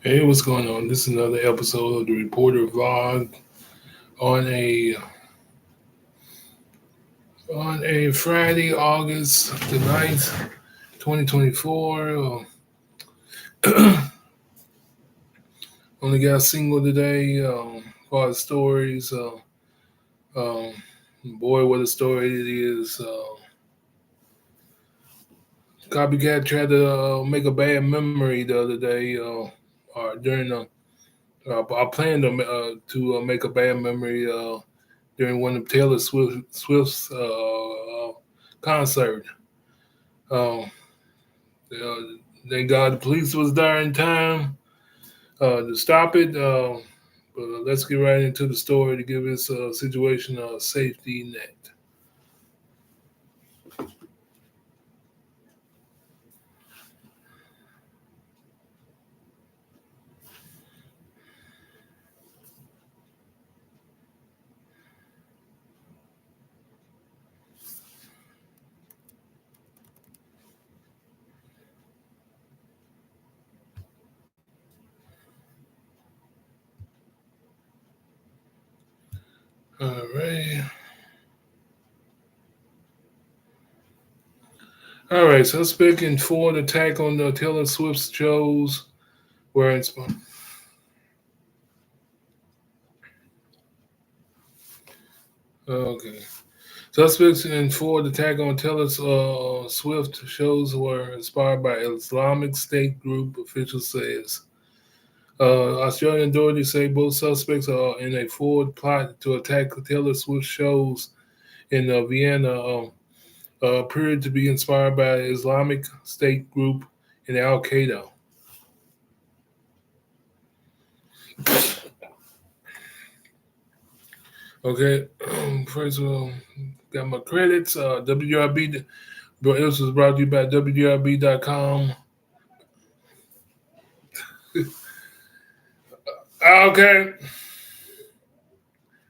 Hey, what's going on? This is another episode of the Reporter Vlog on a Friday, August the 9th, 2024. Only got a single today. As far as stories, um, boy, what a story it is. Copycat tried to make a bad memory the other day, or during the. I planned to make a bad memory during one of Taylor Swift's concert. Um, uh, thank God the police was there in time to stop it. But let's get right into the story to give this situation a safety net. All right. All right. Suspect in Ford attack on the Taylor Swift shows were inspired. Okay. Suspects in Ford attack on Taylor Swift shows were inspired by Islamic State group, official says. Australian authorities say both suspects are in a forward plot to attack Taylor Swift shows in Vienna, appeared to be inspired by Islamic State group and Al Qaeda. Okay, first of all, got my credits. WRB, but this was brought to you by WRB.com. Okay,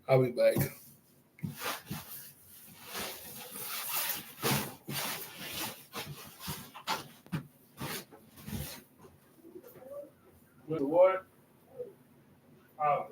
I'll be back. With what? Oh.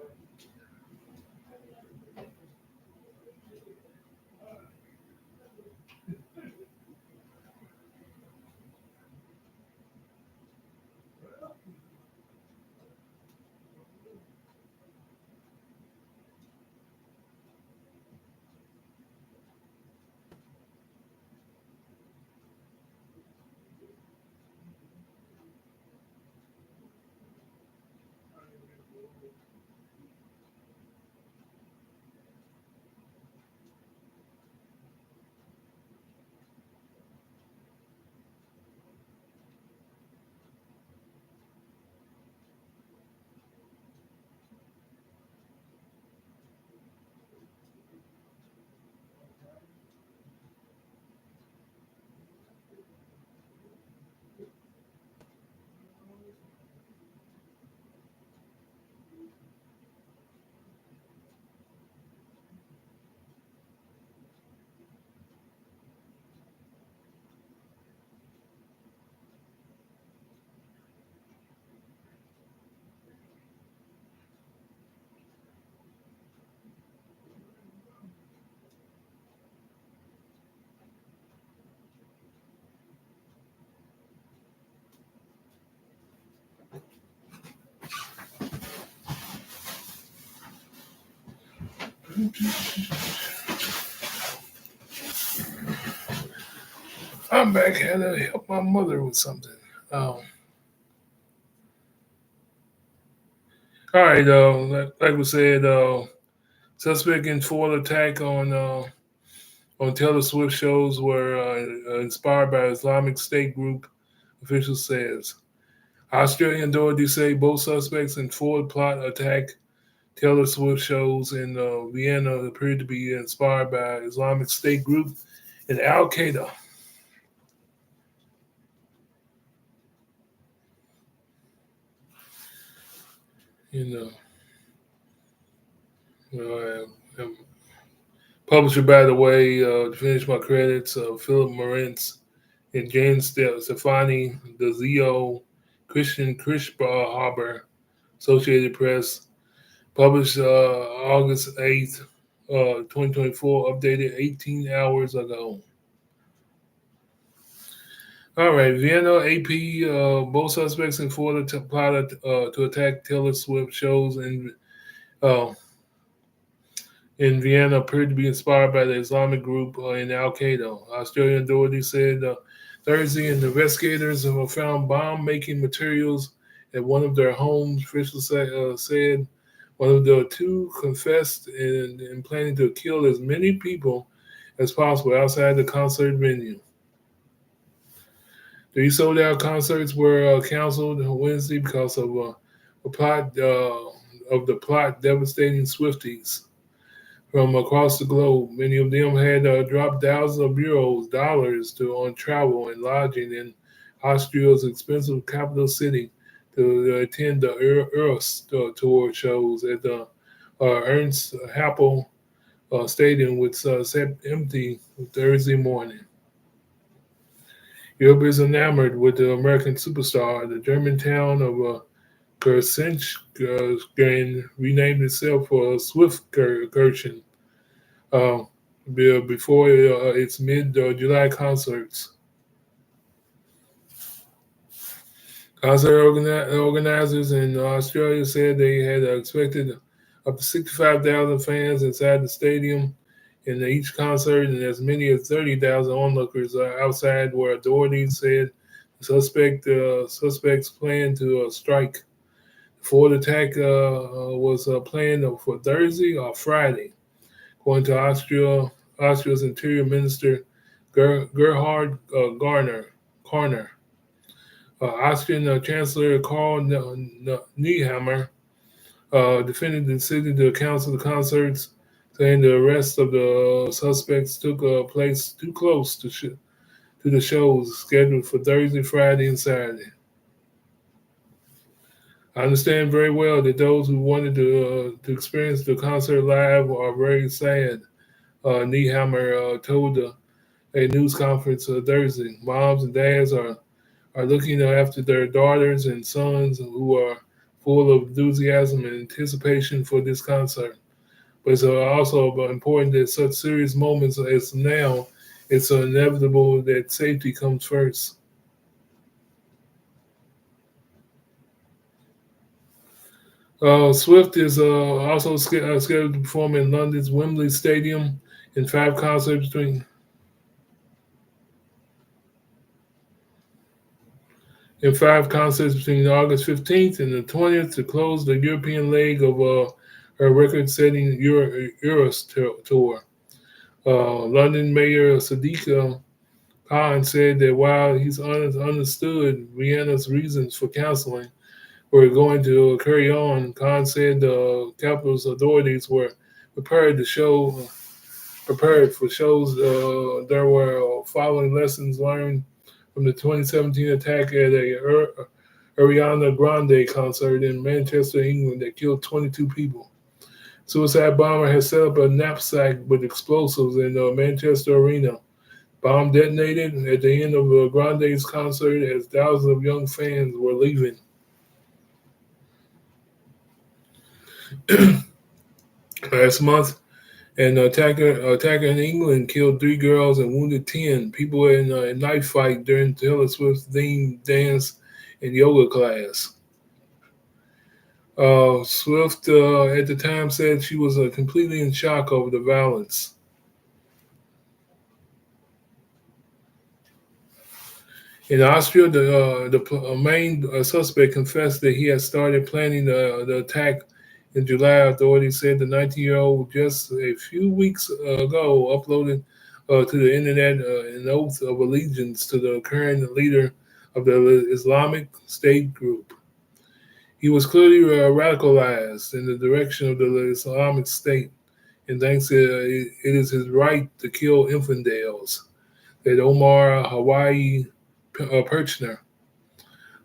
I'm back. Had to help my mother with something. Um, all right, like we said, suspect in Ford attack on Taylor Swift shows were inspired by Islamic State group, official says. Australian authorities say both suspects in Ford plot attack Taylor Swift shows in Vienna appeared to be inspired by Islamic State group and Al Qaeda. You know, I'm publisher, by the way, to finish my credits, Philip Moritz and Jane Stefani, DeZio, Christian Kirschhaber, Associated Press, published August 8th, 2024, updated 18 hours ago. All right, Vienna AP, both suspects in Florida plotted to attack Taylor Swift shows uh, in Vienna appeared to be inspired by the Islamic group in Al Qaeda. Australian authorities said Thursday, and investigators have found bomb making materials at one of their homes. Officials said one of the two confessed in planning to kill as many people as possible outside the concert venue. 3 sold out concerts were canceled Wednesday because of the plot devastating Swifties from across the globe. Many of them had dropped thousands of euros, dollars on travel and lodging in Austria's expensive capital city to attend the Eras tour shows at the Ernst Happel Stadium, which sat empty Thursday morning. Europe is enamored with the American superstar. The German town of Gersten renamed itself for Swift-Gerschen uh, before its mid-July concerts. Concert organizers in Australia said they had expected up to 65,000 fans inside the stadium in each concert and as many as 30,000 onlookers outside, where authorities said the suspects planned to strike. The Ford attack was planned for Thursday or Friday, according to Austria's Interior Minister Gerhard Karner. Austrian Chancellor Karl Nehammer defended the decision to cancel the concerts, saying the arrest of the suspects took place too close to the shows scheduled for Thursday, Friday, and Saturday. I understand very well that those who wanted to experience the concert live are very sad, Nehammer told a news conference Thursday. Moms and dads are looking after their daughters and sons who are full of enthusiasm and anticipation for this concert. But it's also important that such serious moments as now, it's inevitable that safety comes first. Swift is also scheduled to perform in London's Wembley Stadium in 5 concerts between August 15th and the 20th to close the European leg of her record-setting Eras tour. London Mayor Sadiq Khan said that while he's understood Vienna's reasons for canceling, were going to carry on. Khan said the capital's authorities were prepared for shows there were following lessons learned from the 2017 attack at a Ariana Grande concert in Manchester, England, that killed 22 people. Suicide bomber has set up a knapsack with explosives in the Manchester Arena. Bomb detonated at the end of Grande's concert as thousands of young fans were leaving. Last month, an attacker in England killed 3 girls and wounded 10 people in a knife fight during Taylor Swift's themed dance and yoga class. Swift at the time said she was completely in shock over the violence. In Austria, the main suspect confessed that he had started planning the attack in July. Authorities said the 19-year-old just a few weeks ago uploaded to the internet an oath of allegiance to the current leader of the Islamic State group. He was clearly radicalized in the direction of the Islamic State and thinks it is his right to kill infidels, said Omar Hawaii Perchner,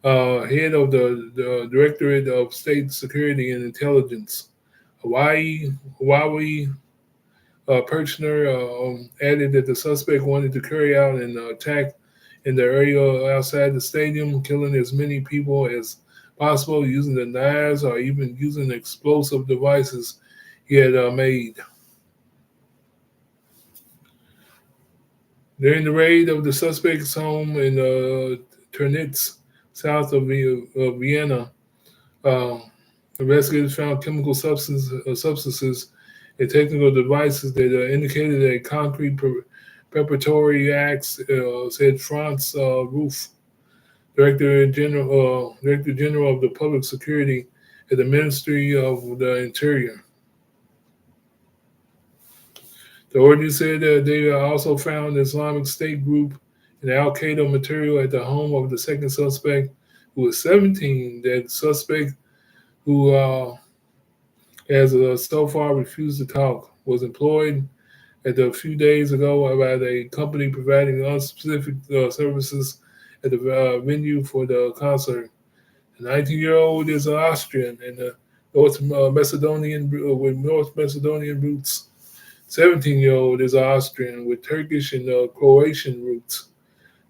head of the Directorate of State Security and Intelligence. Hawaii Perchner added that the suspect wanted to carry out an attack in the area outside the stadium, killing as many people as possible using the knives or even using explosive devices he had made. During the raid of the suspect's home in Ternitz, south of Vienna, um, investigators found chemical substances and technical devices that indicated a concrete preparatory acts, said Franz Ruf, Director General of the Public Security at the Ministry of the Interior. The authorities said that they also found the Islamic State group and Al Qaeda material at the home of the second suspect, who was 17. That suspect, who has so far refused to talk, was employed a few days ago by a company providing unspecific services at the venue for the concert. The 19-year-old is Austrian and North Macedonian with North Macedonian roots. 17-year-old is Austrian with Turkish and Croatian roots.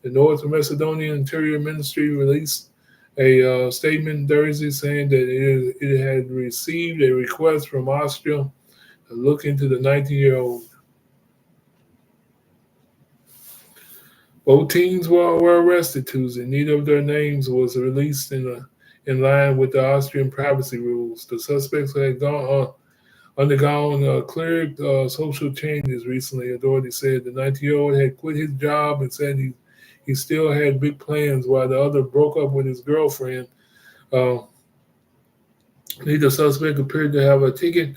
The North Macedonian Interior Ministry released a statement Thursday saying that it had received a request from Austria to look into the 19-year-old. Both teens were arrested Tuesday. Neither of their names was released in line with the Austrian privacy rules. The suspects had undergone clear social changes recently. Authorities said the 19-year-old had quit his job and said he still had big plans, while the other broke up with his girlfriend. Uh, Neither suspect appeared to have a ticket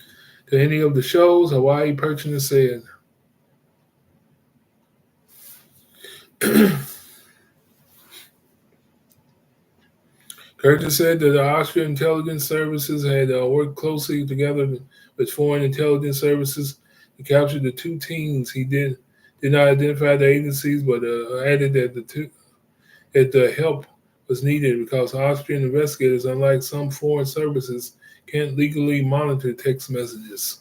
to any of the shows, Hawaii Purchase said. Curtis said that the Austrian intelligence services had worked closely together with foreign intelligence services to capture the two teens. He did not identify the agencies, but added that the help was needed because Austrian investigators, unlike some foreign services, can't legally monitor text messages.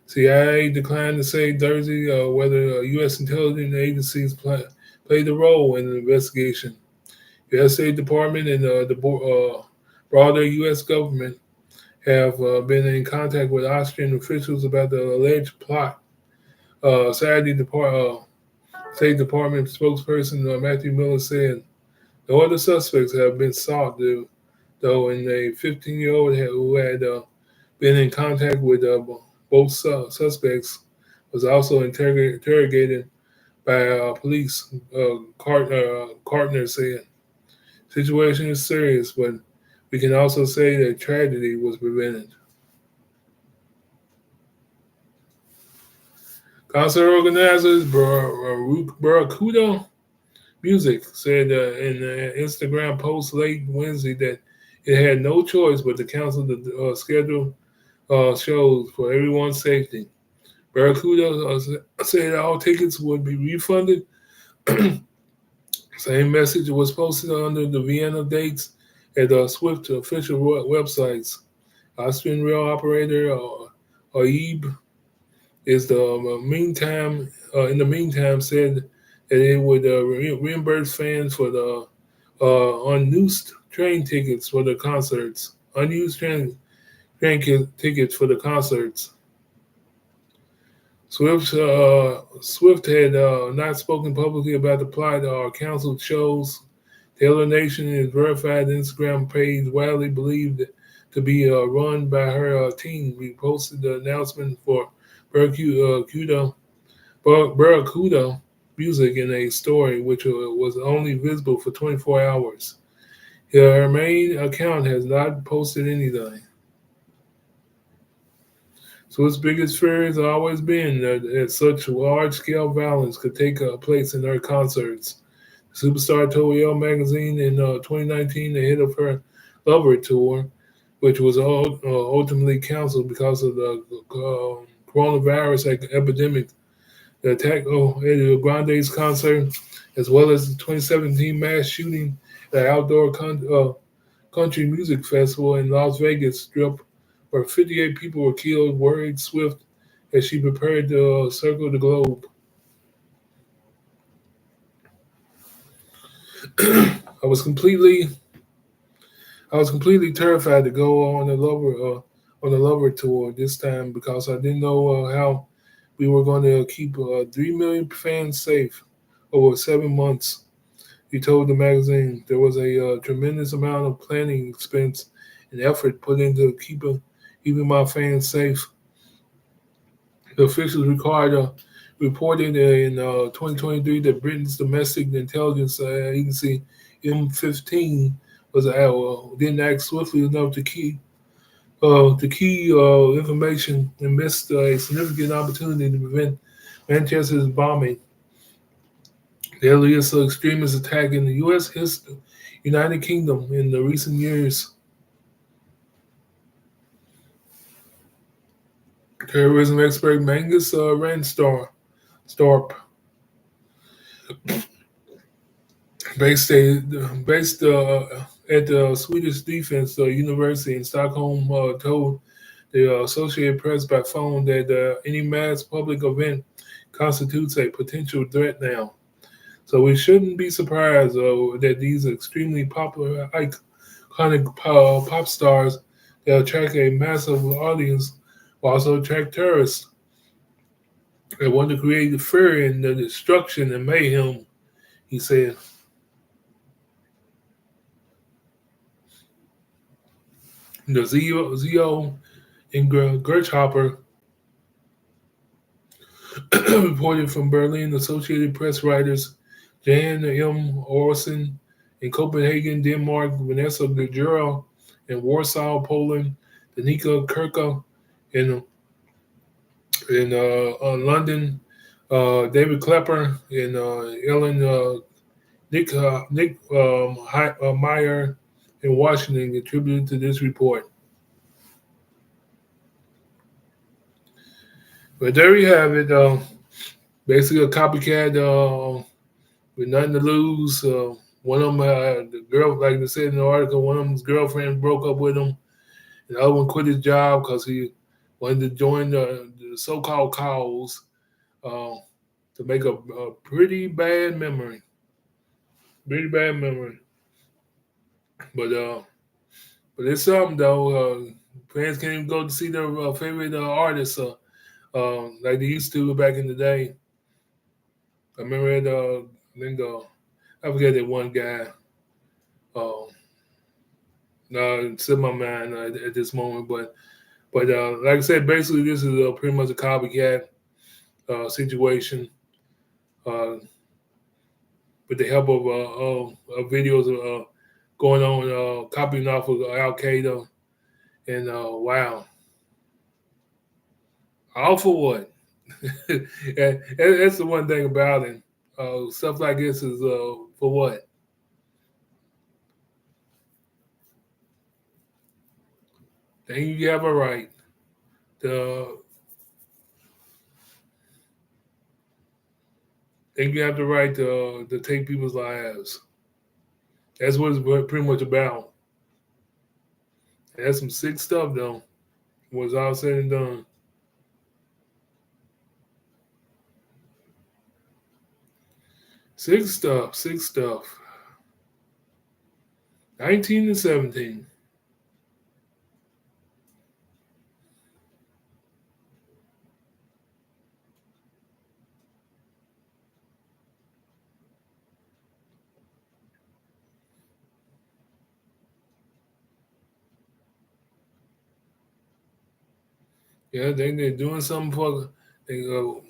CIA declined to say Thursday whether U.S. intelligence agencies played a role in the investigation. The U.S. State Department and the broader U.S. government have been in contact with Austrian officials about the alleged plot. Saturday, State Department spokesperson Matthew Miller said no other suspects have been sought, though, and a 15-year-old who had been in contact with both suspects was also interrogated by police. Cartner said, "Situation is serious, but we can also say that tragedy was prevented." Concert organizers Barracuda Music said in an Instagram post late Wednesday that it had no choice but to cancel the scheduled shows for everyone's safety. Barracuda said all tickets would be refunded. Same message was posted under the Vienna dates at Swift official websites. Austrian rail operator AIB is in the meantime said that it would reimburse fans for the unused train tickets for the concerts. Unused train tickets for the concerts. Swift had not spoken publicly about the plot or canceled shows. Taylor Nation is verified Instagram page, widely believed to be run by her team. We posted the announcement for Barracuda Music in a story, which was only visible for 24 hours. Her main account has not posted anything. So its biggest fear has always been that such large-scale violence could take place in her concerts. The superstar told Elle magazine in 2019 ahead of her Lover tour, which was ultimately canceled because of the coronavirus epidemic. The attack at Ariana Grande's concert, as well as the 2017 mass shooting at the outdoor country music festival in Las Vegas Strip, where 58 people were killed, worried Swift as she prepared to circle the globe. I was completely I was completely terrified to go on the lover tour this time because I didn't know how we were going to keep 3 million fans safe over 7 months. He told the magazine there was a tremendous amount of planning expense and effort put into keeping my fans safe. The officials reported in 2023 that Britain's domestic intelligence agency M15 didn't act swiftly enough to key information and missed a significant opportunity to prevent Manchester's bombing. The earliest extremist attack in the United Kingdom in the recent years. Terrorism expert Mangus Ranstorp, based a, based at the Swedish Defense University in Stockholm, told the Associated Press by phone that any mass public event constitutes a potential threat now. So we shouldn't be surprised that these extremely popular, iconic pop stars that attract a massive audience will also attract terrorists that want to create fear and the destruction and mayhem, he said. The Zio and Gertshopper reported from Berlin. Associated Press writers Jan M. Orson in Copenhagen, Denmark, Vanessa Gajura in Warsaw, Poland, Danica Kirka in London, David Klepper and Ellen Nick Meyer in Washington contributed to this report. But there you have it. Basically, a copycat with nothing to lose. One of them, the girl, like I said in the article, one of them's girlfriend broke up with him. And the other one quit his job because he wanted to join the so-called cause uh, to make a pretty bad memory. Pretty bad memory. But but it's something though. Fans can't even go to see their favorite artists like they used to back in the day. I remember I think I forget that one guy. Uh, no, it's in my mind at this moment, but like I said, basically this is pretty much a copycat situation uh, with the help of videos going on, copying off of Al Qaeda, and wow, all for what? And that's the one thing about it. Stuff like this is for what? Then you have a right to. Then you have the right to take people's lives. That's what it's pretty much about. And that's some sick stuff, though. When it's all said and done. Sick stuff. Sick stuff. 19 and 17. Yeah, they're doing something for. They go.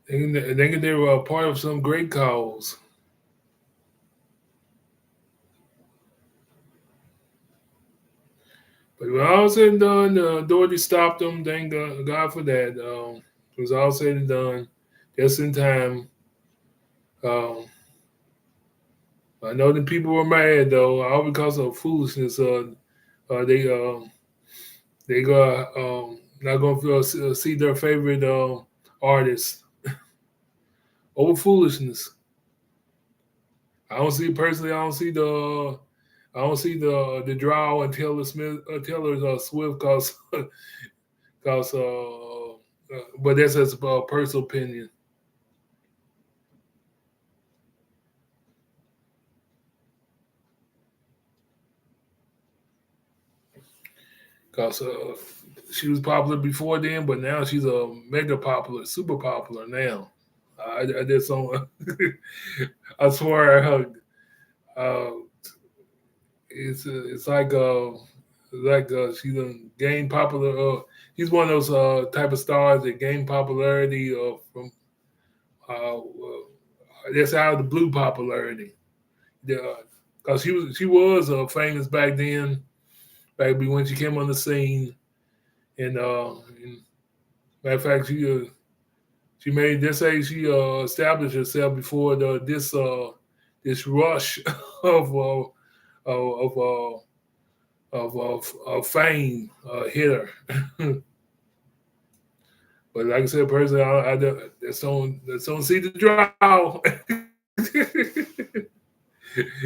They were a part of some great cause. But when all said and done, Doherty stopped them. Thank God for that. It was all said and done, just in time. Um, I know the people were mad though, all because of foolishness. They they go not going to see their favorite artist over foolishness. I don't see personally. I don't see the draw and Taylor Swift cause but that's just a personal opinion. because she was popular before then, but now she's a mega popular, super popular now. I did some. I swear, uh, it's like she's a gained popular. She's one of those type of stars that gain popularity from that's out of the blue popularity. Yeah, because she was famous back then, back when she came on the scene, and matter of fact, she made this age. She established herself before this rush of uh, of uh, of fame hit her. But like I said, personally, I just don't see the draw.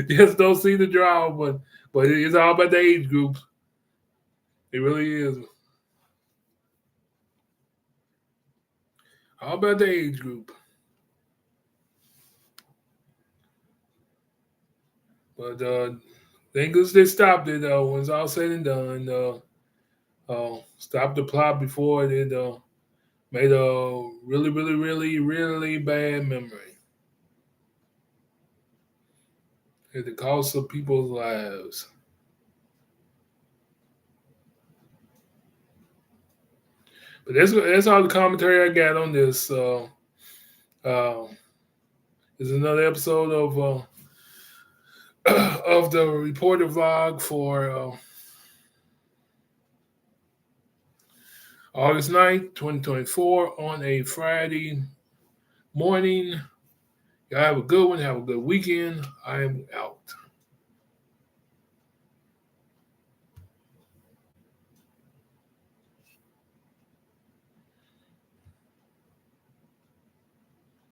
Just don't see the draw. But it's all about the age groups. It really is all about the age group. But thank goodness they stopped it. When it's all said and done, stopped the plot before it made a really, really, really, really bad memory at the cost of people's lives. But that's all the commentary I got on this. Uh, is another episode of the reporter vlog for August 9th, 2024 on a Friday morning. Y'all have a good one. Have a good weekend. I am out.